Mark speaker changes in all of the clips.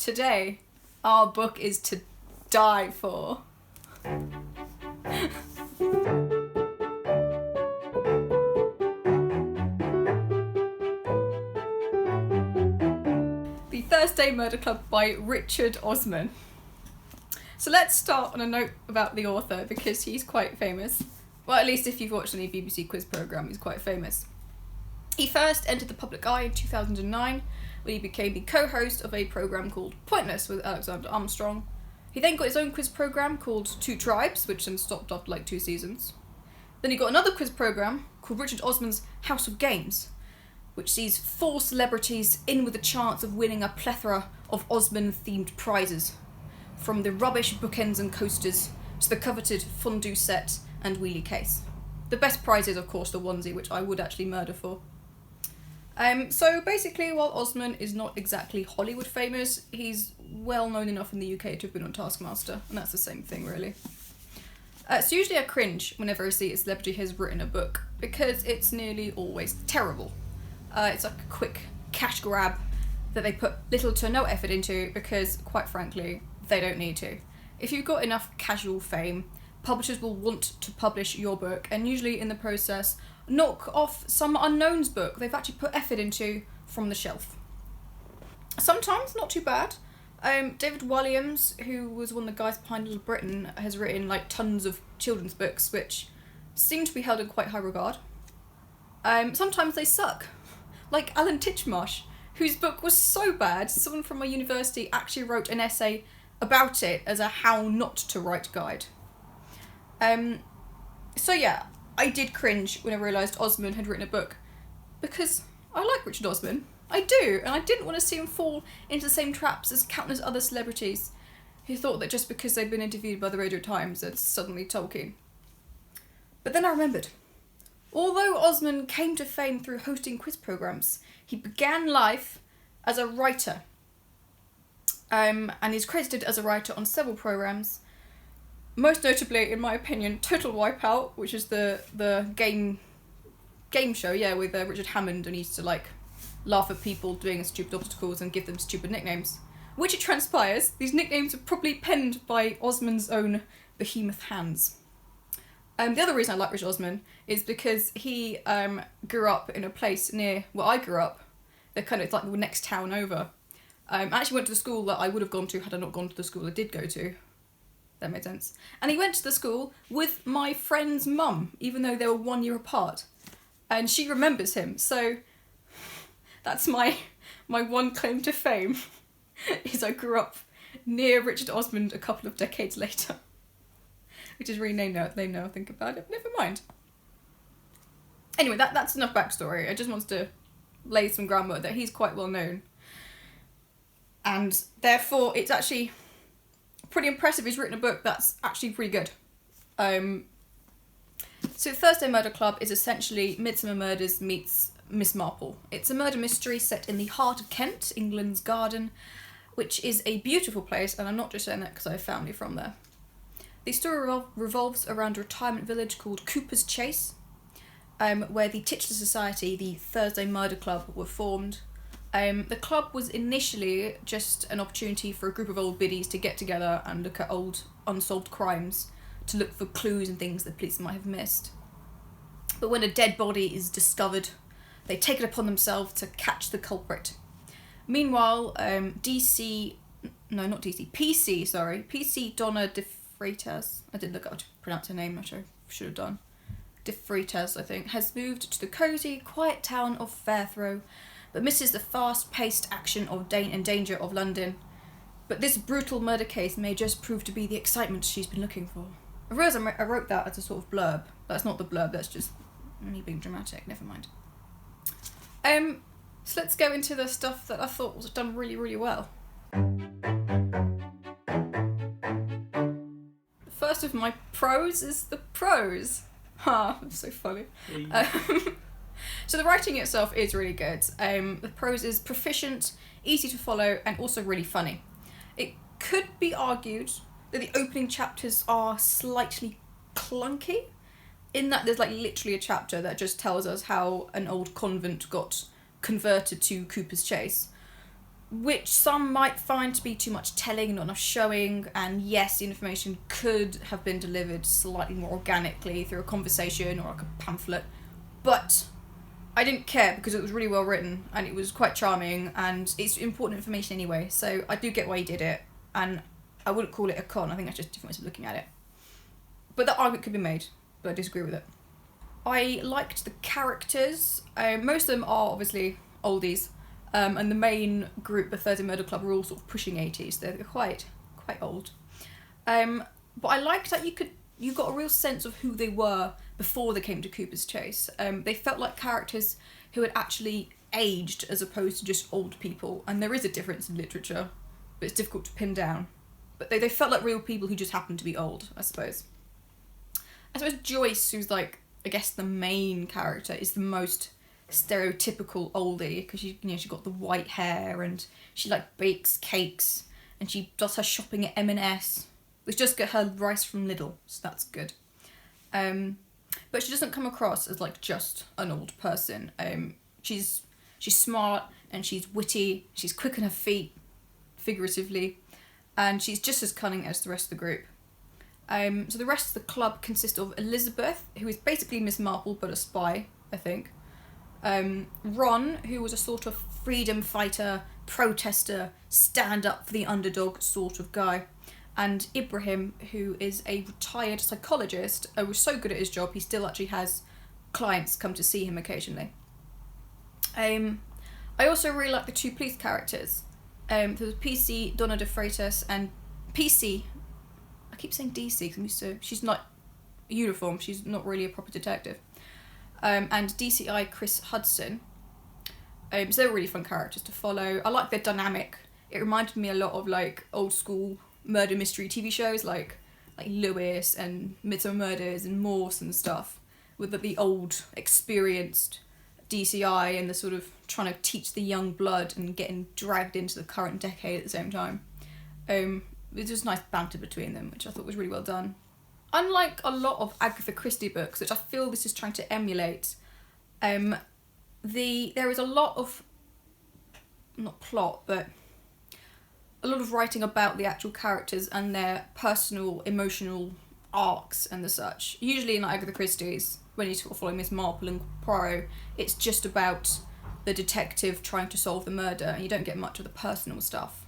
Speaker 1: Today, our book is to die for. The Thursday Murder Club by Richard Osman. So let's start on a note about the author, because he's quite famous. Well, at least if you've watched any BBC quiz programme, he's quite famous. He first entered the public eye in 2009, when he became the co-host of a programme called Pointless with Alexander Armstrong. He then got his own quiz programme called Two Tribes, which then stopped after like 2 seasons. Then he got another quiz programme called Richard Osman's House of Games, which sees 4 celebrities in with a chance of winning a plethora of Osman-themed prizes, from the rubbish bookends and coasters to the coveted fondue set and wheelie case. The best prize is, of course, the onesie, which I would actually murder for. So basically, while Osman is not exactly Hollywood famous, he's well known enough in the UK to have been on Taskmaster, and that's the same thing, really. So usually I cringe whenever I see a celebrity has written a book, because it's nearly always terrible. It's like a quick cash grab that they put little to no effort into, because, quite frankly, they don't need to. If you've got enough casual fame, publishers will want to publish your book, and usually in the process knock off some unknown's book they've actually put effort into from the shelf. Sometimes not too bad. David Walliams, who was one of the guys behind Little Britain, has written like tons of children's books which seem to be held in quite high regard. Sometimes they suck. Like Alan Titchmarsh, whose book was so bad, someone from my university actually wrote an essay about it as a how not to write guide. So yeah, I did cringe when I realised Osman had written a book, because I like Richard Osman. I do, and I didn't want to see him fall into the same traps as countless other celebrities who thought that just because they'd been interviewed by the Radio Times, they'd suddenly Tolkien. But then I remembered. Although Osman came to fame through hosting quiz programmes, he began life as a writer. And he's credited as a writer on several programmes. Most notably, in my opinion, Total Wipeout, which is the game show, yeah, with Richard Hammond, and he used to like laugh at people doing stupid obstacles and give them stupid nicknames. Which it transpires, these nicknames were probably penned by Osman's own behemoth hands. The other reason I like Richard Osman is because he grew up in a place near where I grew up. They're kind of, it's like the next town over. I actually went to the school that I would have gone to had I not gone to the school I did go to. That made sense. And he went to the school with my friend's mum, even though they were 1 year apart. And she remembers him, so that's my one claim to fame, is I grew up near Richard Osman a couple of decades later. Which is really lame now I think about it. Never mind. Anyway, that's enough backstory. I just wanted to lay some groundwork that he's quite well known. And therefore, it's actually pretty impressive he's written a book that's actually pretty good. So Thursday Murder Club is essentially Midsummer Murders meets Miss Marple. It's a murder mystery set in the heart of Kent, England's garden, which is a beautiful place, and I'm not just saying that because I have family from there. The story revolves around a retirement village called Cooper's Chase, where the titular society, the Thursday Murder Club, were formed. The club was initially just an opportunity for a group of old biddies to get together and look at old unsolved crimes, to look for clues and things that police might have missed. But when a dead body is discovered, they take it upon themselves to catch the culprit. Meanwhile, PC Donna De Freitas, I did look up to pronounce her name, which I should have done. De Freitas, I think, has moved to the cosy, quiet town of Fairthrow, but misses the fast-paced action of and danger of London. But this brutal murder case may just prove to be the excitement she's been looking for. I realise I wrote that as a sort of blurb. That's not the blurb, that's just me being dramatic, never mind. So let's go into the stuff that I thought was done really, really well. The first of my pros is the prose. That's so funny. So the writing itself is really good. The prose is proficient, easy to follow, and also really funny. It could be argued that the opening chapters are slightly clunky, in that there's like literally a chapter that just tells us how an old convent got converted to Cooper's Chase. which some might find to be too much telling, not enough showing, and yes, the information could have been delivered slightly more organically through a conversation or like a pamphlet, but I didn't care because it was really well written and it was quite charming and it's important information anyway, so I do get why he did it, and I wouldn't call it a con. I think that's just different ways of looking at it. But that argument could be made, but I disagree with it. I liked the characters. Most of them are obviously oldies, and the main group, the Thursday Murder Club, are all sort of pushing 80s. They're quite old. But I liked that you got a real sense of who they were before they came to Cooper's Chase. They felt like characters who had actually aged as opposed to just old people, and there is a difference in literature, but it's difficult to pin down. But they felt like real people who just happened to be old, I suppose. I suppose Joyce, who's like, I guess the main character, is the most stereotypical oldie, because she got the white hair and she like bakes cakes and she does her shopping at M&S, which just get her rice from Lidl, so that's good. But she doesn't come across as like just an old person. She's smart and she's witty, she's quick on her feet, figuratively, and she's just as cunning as the rest of the group. So the rest of the club consists of Elizabeth, who is basically Miss Marple but a spy, I think. Ron, who was a sort of freedom fighter, protester, stand up for the underdog sort of guy. And Ibrahim, who is a retired psychologist, was so good at his job he still actually has clients come to see him occasionally. I also really like the two police characters. There was PC, Donna de Freitas, and PC, I keep saying DC because I'm used to, she's not uniform, she's not really a proper detective. And DCI Chris Hudson. So they're really fun characters to follow. I like their dynamic. It reminded me a lot of like old school murder mystery TV shows like Lewis and Midsomer Murders and Morse and stuff, with the old experienced DCI and the sort of trying to teach the young blood and getting dragged into the current decade at the same time. There's just nice banter between them, which I thought was really well done. Unlike a lot of Agatha Christie books, which I feel this is trying to emulate, there is a lot of, not plot, but a lot of writing about the actual characters and their personal, emotional arcs and the such. Usually in Agatha Christie's, when you sort of follow Miss Marple and Poirot, it's just about the detective trying to solve the murder, and you don't get much of the personal stuff.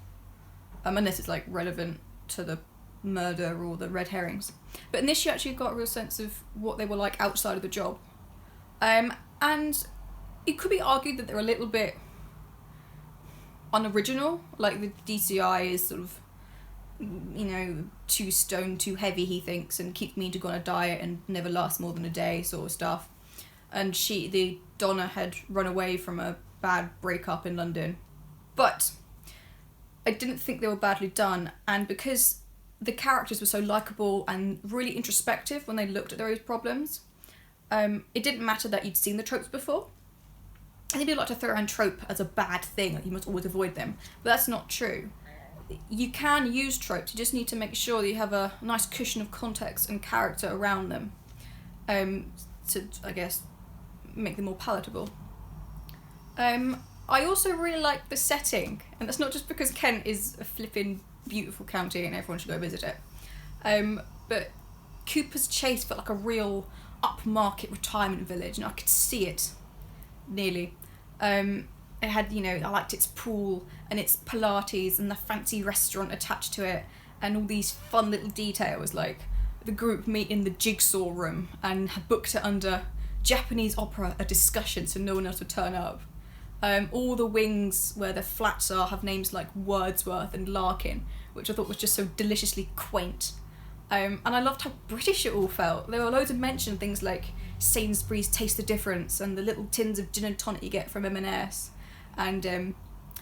Speaker 1: Unless it's like relevant to the murder or the red herrings. But in this you actually got a real sense of what they were like outside of the job. And it could be argued that they're a little bit unoriginal, like the DCI is sort of, too stoned, too heavy, he thinks, and keeps me to go on a diet and never lasts more than a day sort of stuff. And Donna had run away from a bad breakup in London. But I didn't think they were badly done, and because the characters were so likeable and really introspective when they looked at their own problems, it didn't matter that you'd seen the tropes before. And they do like to throw around trope as a bad thing, like you must always avoid them. But that's not true. You can use tropes, you just need to make sure that you have a nice cushion of context and character around them to, I guess, make them more palatable. I also really like the setting, and that's not just because Kent is a flipping beautiful county and everyone should go visit it. But Cooper's Chase felt like a real upmarket retirement village, and I could see it nearly. It had, I liked its pool and its Pilates and the fancy restaurant attached to it, and all these fun little details like the group meet in the jigsaw room and had booked it under Japanese opera, a discussion, so no one else would turn up. All the wings where the flats are have names like Wordsworth and Larkin, which I thought was just so deliciously quaint. And I loved how British it all felt. There were loads of mention things like Sainsbury's Taste the Difference and the little tins of gin and tonic you get from M&S, and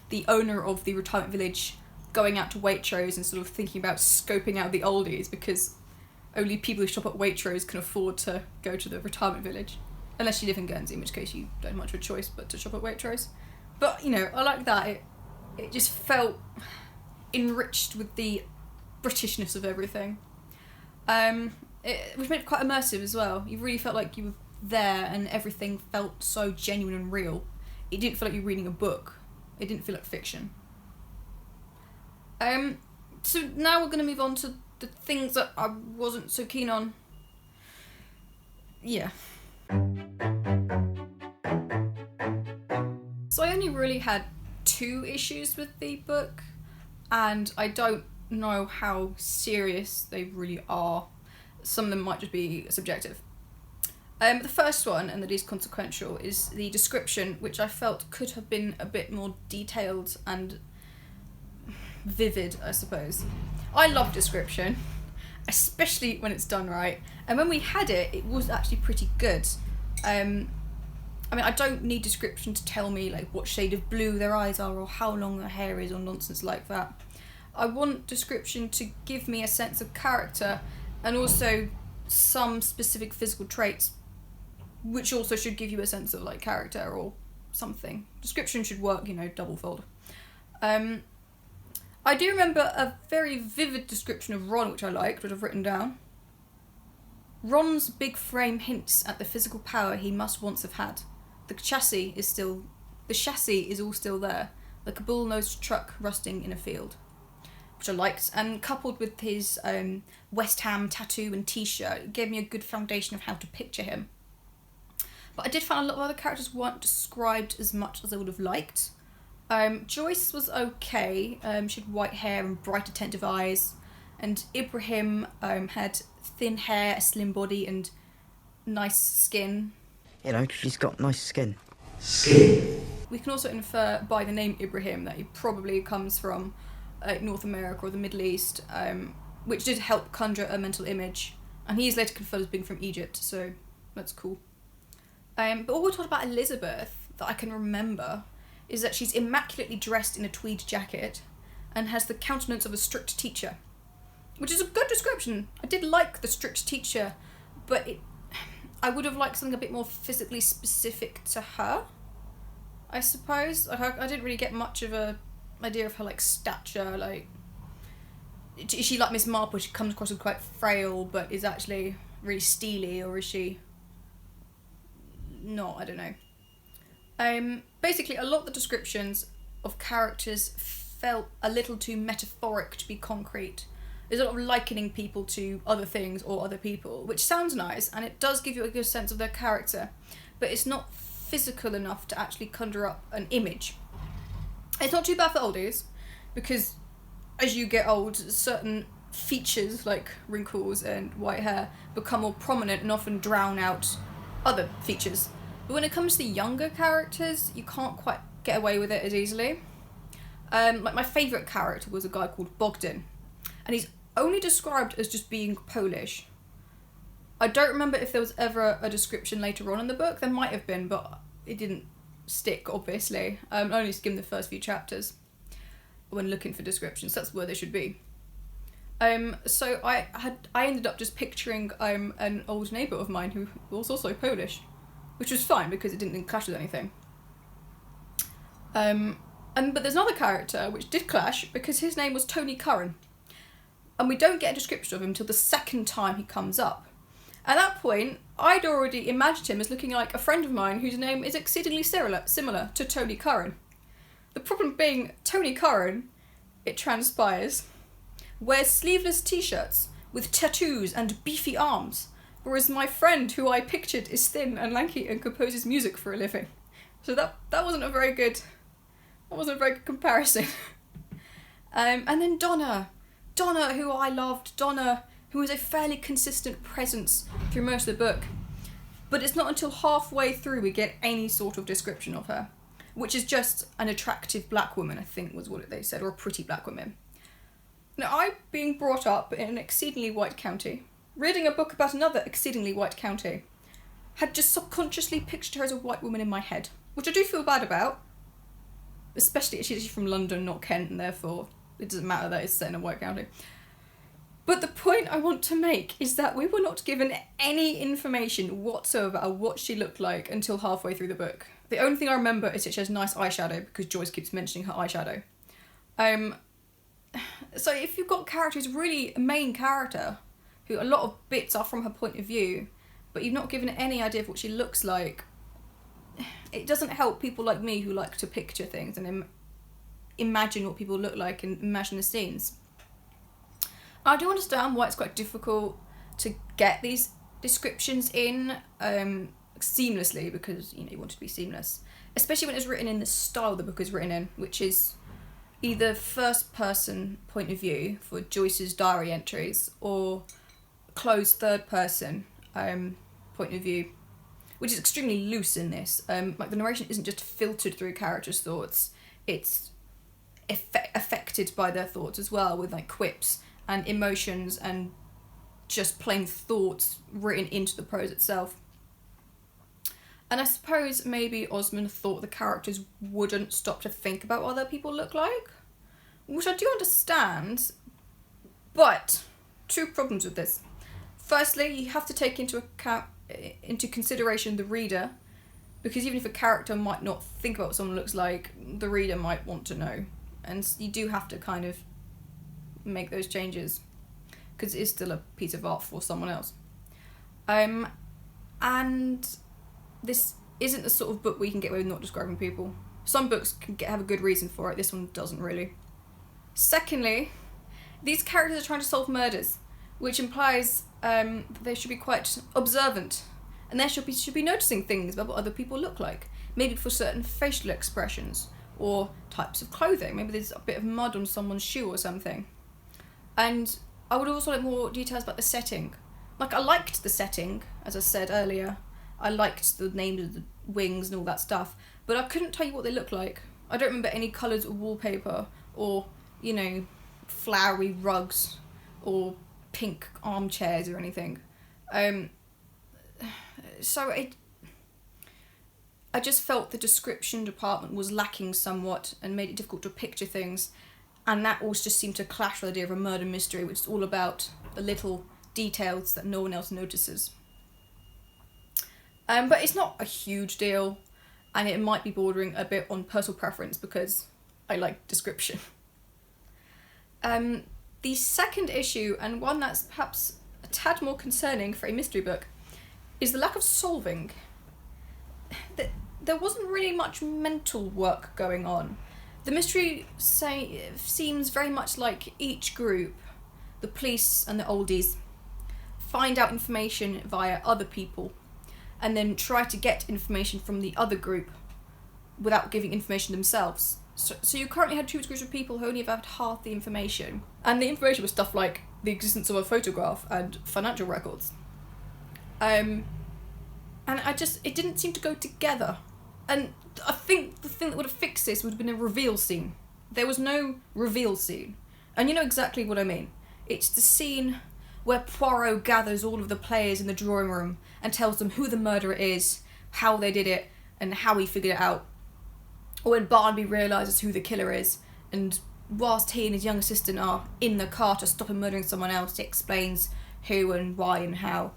Speaker 1: the owner of the retirement village going out to Waitrose and sort of thinking about scoping out the oldies because only people who shop at Waitrose can afford to go to the retirement village. Unless you live in Guernsey, in which case you don't have much of a choice but to shop at Waitrose. But, I like that. It just felt enriched with the Britishness of everything. Which made it quite immersive as well. You really felt like you were there and everything felt so genuine and real. It didn't feel like you were reading a book. It didn't feel like fiction. So now we're going to move on to the things that I wasn't so keen on. Yeah. So I only really had 2 issues with the book, and I don't know how serious they really are. Some of them might just be subjective. The first one, and the least consequential, is the description, which I felt could have been a bit more detailed and vivid, I suppose. I love description, especially when it's done right, and when we had it, it was actually pretty good. I mean, I don't need description to tell me like what shade of blue their eyes are or how long their hair is or nonsense like that. I want description to give me a sense of character and also some specific physical traits, which also should give you a sense of like character or something. Description should work, double-fold. I do remember a very vivid description of Ron, which I liked, which I've written down. Ron's big frame hints at the physical power he must once have had. The chassis is all still there, like a bull-nosed truck rusting in a field, which I liked, and coupled with his West Ham tattoo and t-shirt, it gave me a good foundation of how to picture him. But I did find a lot of other characters weren't described as much as I would have liked. Joyce was okay. She had white hair and bright, attentive eyes, and Ibrahim had thin hair, a slim body, and nice skin.
Speaker 2: She's got nice skin.
Speaker 1: We can also infer by the name Ibrahim that he probably comes from North America or the Middle East, which did help conjure a mental image, and he is later confirmed as being from Egypt, so that's cool. But all we're taught about Elizabeth that I can remember is that she's immaculately dressed in a tweed jacket and has the countenance of a strict teacher, which is a good description. I did like the strict teacher, but I would have liked something a bit more physically specific to her, I suppose. I didn't really get much of a idea of her like stature. Like, is she like Miss Marple? She comes across as quite frail, but is actually really steely, or is she not? I don't know. Basically, a lot of the descriptions of characters felt a little too metaphoric to be concrete. There's a lot of likening people to other things or other people, which sounds nice, and it does give you a good sense of their character, but it's not physical enough to actually conjure up an image. It's not too bad for oldies, because as you get old, certain features like wrinkles and white hair become more prominent and often drown out other features. But when it comes to the younger characters, you can't quite get away with it as easily. Like my favourite character was a guy called Bogdan, and he's only described as just being Polish. I don't remember if there was ever a description later on in the book. There might have been, but it didn't stick, obviously. I only skimmed the first few chapters when looking for descriptions. That's where they should be. So I ended up just picturing an old neighbour of mine who was also Polish, which was fine because it didn't clash with anything. But there's another character which did clash because his name was Tony Curran, and we don't get a description of him until the second time he comes up. At that point, I'd already imagined him as looking like a friend of mine whose name is exceedingly similar to Tony Curran. The problem being, Tony Curran, it transpires, wears sleeveless t-shirts with tattoos and beefy arms, whereas my friend who I pictured is thin and lanky and composes music for a living. So that wasn't a very good comparison. And then Donna, who I loved, who is a fairly consistent presence through most of the book. But it's not until halfway through we get any sort of description of her, which is just an attractive black woman, I think was what they said, or a pretty black woman. Now, I, being brought up in an exceedingly white county, reading a book about another exceedingly white county, had just subconsciously pictured her as a white woman in my head, which I do feel bad about, especially as she's from London, not Kent, and therefore it doesn't matter that it's set in a white county. But the point I want to make is that we were not given any information whatsoever about what she looked like until halfway through the book. The only thing I remember is that she has nice eyeshadow, because Joyce keeps mentioning her eyeshadow. So if you've got characters, really a main character, who a lot of bits are from her point of view, but you've not given any idea of what she looks like, it doesn't help people like me who like to picture things and imagine what people look like and imagine the scenes. I do understand why it's quite difficult to get these descriptions in seamlessly, because you want it to be seamless, especially when it's written in the style the book is written in, which is either first person point of view for Joyce's diary entries or closed third person point of view, which is extremely loose in this. Like the narration isn't just filtered through characters' thoughts, it's affected by their thoughts as well, with like quips and emotions and just plain thoughts written into the prose itself. And I suppose maybe Osman thought the characters wouldn't stop to think about what other people look like, which I do understand, but two problems with this. Firstly, you have to take into consideration the reader, because even if a character might not think about what someone looks like, the reader might want to know, and you do have to kind of make those changes, because it is still a piece of art for someone else. And this isn't the sort of book where you can get away with not describing people. Some books have a good reason for it, this one doesn't really. Secondly, these characters are trying to solve murders, which implies that they should be quite observant, and they should be noticing things about what other people look like, maybe for certain facial expressions or types of clothing. Maybe there's a bit of mud on someone's shoe or something. And I would also like more details about the setting. Like, I liked the setting, as I said earlier. I liked the names of the wings and all that stuff, but I couldn't tell you what they looked like. I don't remember any colours or wallpaper or, flowery rugs or pink armchairs or anything. So I just felt the description department was lacking somewhat and made it difficult to picture things, and that also just seemed to clash with the idea of a murder mystery, which is all about the little details that no one else notices. But it's not a huge deal, and it might be bordering a bit on personal preference because I like description. The second issue, and one that's perhaps a tad more concerning for a mystery book, is the lack of solving. There wasn't really much mental work going on. The mystery seems very much like each group, the police and the oldies, find out information via other people and then try to get information from the other group without giving information themselves. So you currently had two groups of people who only have had half the information. And the information was stuff like the existence of a photograph and financial records. And it didn't seem to go together. And I think the thing that would have fixed this would have been a reveal scene. There was no reveal scene. And you know exactly what I mean. It's the scene where Poirot gathers all of the players in the drawing room and tells them who the murderer is, how they did it, and how he figured it out. Or when Barnaby realises who the killer is, and whilst he and his young assistant are in the car to stop him murdering someone else, he explains who and why and how.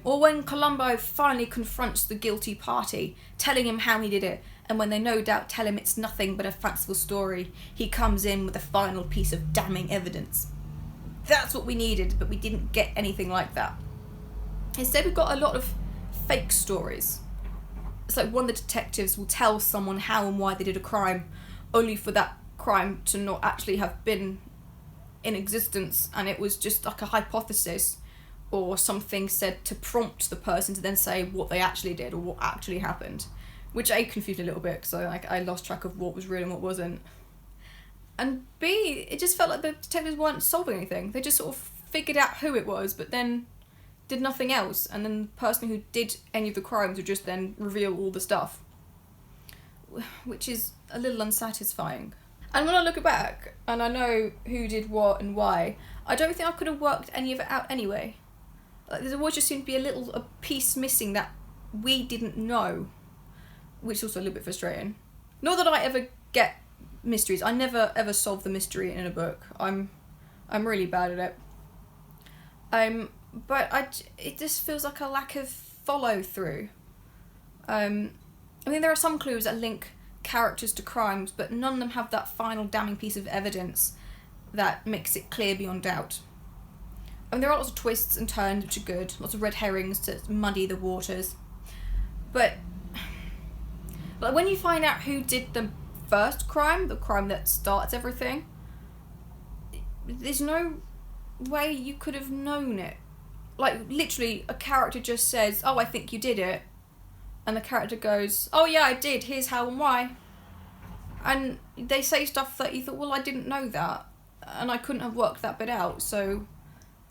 Speaker 1: Or when Columbo finally confronts the guilty party, telling him how he did it, and when they no doubt tell him it's nothing but a fanciful story, he comes in with a final piece of damning evidence. That's what we needed, but we didn't get anything like that. Instead, we got a lot of fake stories. It's like one of the detectives will tell someone how and why they did a crime, only for that crime to not actually have been in existence, and it was just like a hypothesis or something said to prompt the person to then say what they actually did or what actually happened, which A, confused a little bit because I lost track of what was real and what wasn't. And B, it just felt like the detectives weren't solving anything. They just sort of figured out who it was, but then did nothing else, and then the person who did any of the crimes would just then reveal all the stuff, which is a little unsatisfying. And when I look back, and I know who did what and why, I don't think I could have worked any of it out anyway. Like, there always just seemed to be a piece missing that we didn't know, which is also a little bit frustrating. Not that I ever get mysteries. I never ever solve the mystery in a book. I'm really bad at it. But it just feels like a lack of follow through. I mean, there are some clues that link characters to crimes, but none of them have that final damning piece of evidence that makes it clear beyond doubt. I mean, there are lots of twists and turns which are good, lots of red herrings to muddy the waters. But when you find out who did the first crime, the crime that starts everything, there's no way you could have known it. Like, literally, a character just says, oh, I think you did it. And the character goes, oh yeah, I did, here's how and why. And they say stuff that you thought, well, I didn't know that. And I couldn't have worked that bit out, so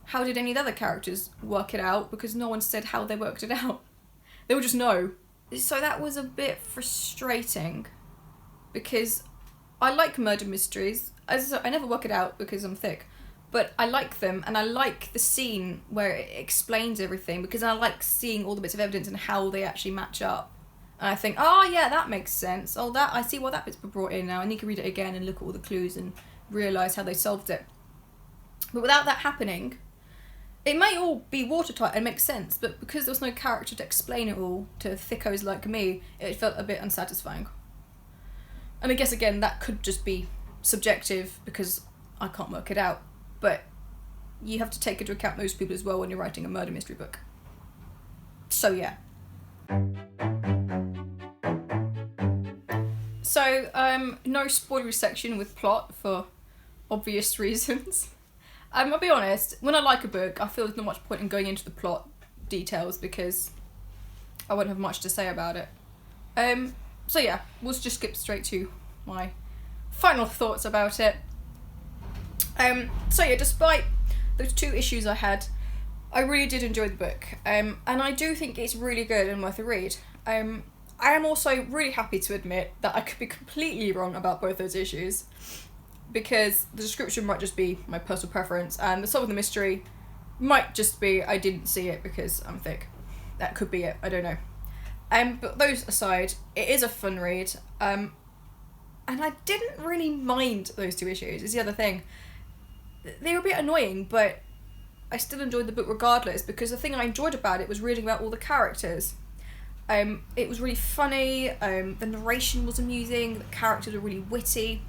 Speaker 1: how did any of the other characters work it out? Because no one said how they worked it out. They would just know. So that was a bit frustrating, because I like murder mysteries. As I said, I never work it out because I'm thick, but I like them, and I like the scene where it explains everything, because I like seeing all the bits of evidence and how they actually match up. And I think, oh yeah, that makes sense. Oh, that I see why that bit's been brought in now. I need to read it again and look at all the clues and realise how they solved it. But without that happening, it may all be watertight and make sense, but because there was no character to explain it all to thickos like me, it felt a bit unsatisfying. And I guess, again, that could just be subjective because I can't work it out. But you have to take into account most people as well when you're writing a murder mystery book. So, yeah. So, no spoilery section with plot for obvious reasons. I'll be honest, when I like a book, I feel there's not much point in going into the plot details because I won't have much to say about it. So yeah, we'll just skip straight to my final thoughts about it. So yeah, despite those 2 issues I had, I really did enjoy the book. And I do think it's really good and worth a read. I am also really happy to admit that I could be completely wrong about both those issues, because the description might just be my personal preference, and the solving the mystery might just be I didn't see it because I'm thick. That could be it, I don't know. But those aside, it is a fun read, and I didn't really mind those 2 issues, is the other thing. They were a bit annoying, but I still enjoyed the book regardless, because the thing I enjoyed about it was reading about all the characters. It was really funny, the narration was amusing, the characters were really witty.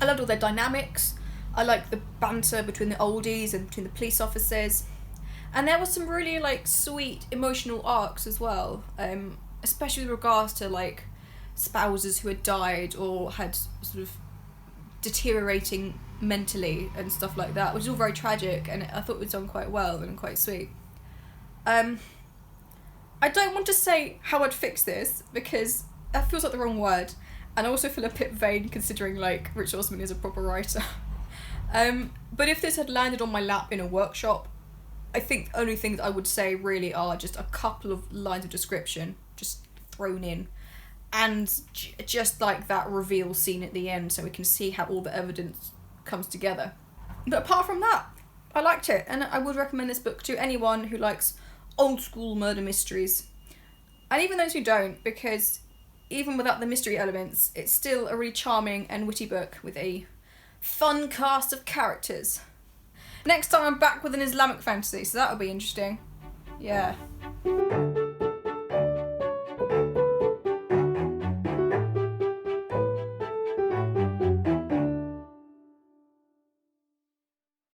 Speaker 1: I loved all their dynamics. I liked the banter between the oldies and between the police officers. And there was some really, like, sweet emotional arcs as well, especially with regards to, like, spouses who had died or had sort of deteriorating mentally and stuff like that, which is all very tragic, and I thought it was done quite well and quite sweet. I don't want to say how I'd fix this, because that feels like the wrong word. And I also feel a bit vain considering, like, Richard Osman is a proper writer. But if this had landed on my lap in a workshop, I think the only things I would say really are just a couple of lines of description just thrown in. And just like that reveal scene at the end so we can see how all the evidence comes together. But apart from that, I liked it. And I would recommend this book to anyone who likes old school murder mysteries. And even those who don't, because even without the mystery elements, it's still a really charming and witty book with a fun cast of characters. Next time I'm back with an Islamic fantasy, so that'll be interesting. Yeah.